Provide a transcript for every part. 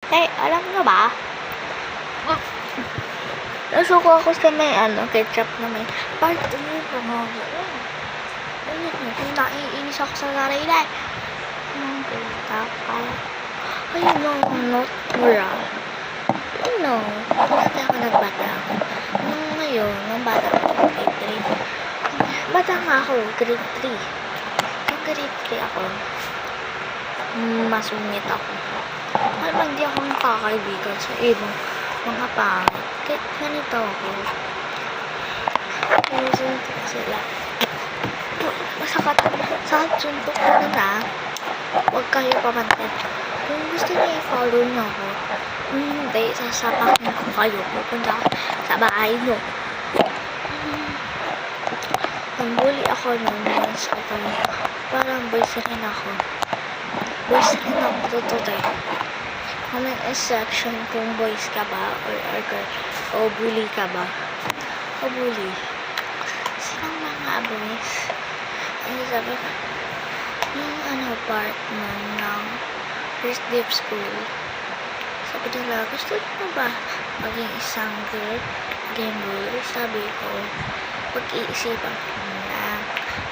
Alam nyo ba? Nasuko ako sa may ketchup na may part ng pangaga. Kung naiinis ako sa sarili. Ang puta ka. Ayun no, not mura. Dati ako nagbata. Ngayon, nung bata ako, grade 3. Bata nga ako, grade 3. Nung grade 3 ako, masungit ako. Alam, hindi ako nakakaibigan sa ibang mga pangit. Kahit ganito ako. Sinusuntok sila. Sakit suntok ko na. Huwag kayo pamantin. Kung gusto niyo i-follow niyo ako, kung hindi, sasapakin ko kayo. Pupunta sa bahay niyo. Nambuli ako noon sa atong. Parang boys rin ako. Totoo. Comment section kung boys ka ba or girl o bully ka ba o bully silang mga boys ano sabi yung part ng first day of school sabi nila gusto mo ba maging isang girl maging bully sabi ko pag-iisipan ko na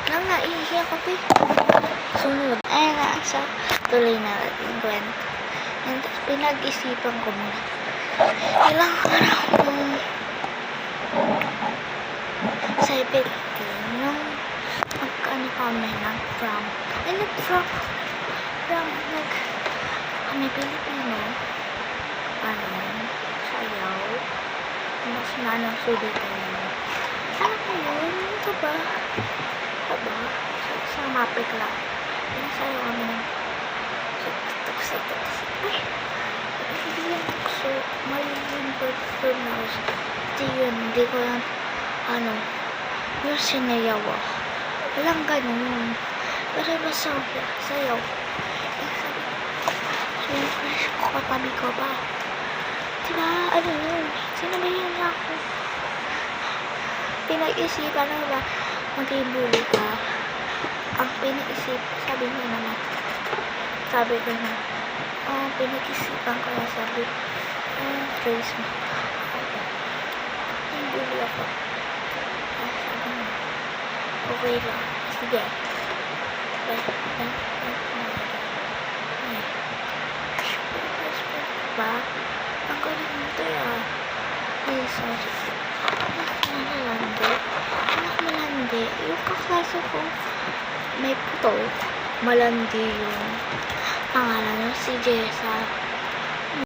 alam na ihiya ko sunod ay na sa tuloy na natin kwento. And pinag-isipan ko muna. Ilang araw nung 17 nung kami ng prom. Ay, nag-prom. Kami Pilipino. Sayaw. Mas nanang sulit tayo. Alam mo yun? Ito ba? Sa mapit lang. Pinasayaw kami ng ay, hindi yan tukso. Maling bird mouse. Hindi ko yan, yung sinayaw ako. Walang ganun. Pero basta sayaw. So, yung crush ko, katabi ko ba? Diba, sinabayan niya ako. Pinag-isipan na ba, maging bully ka? Ang pinag-isip, sabi ko na, pinag-isipan ko na sabi, trace mo. Yung bully ako. Sabi mo, okay lang. Sige. Ba? Ang galing mo ito sorry. Anak malandi. Yung kaklase ko, may puto. Malandi yung pangalan nyo, si Jessa.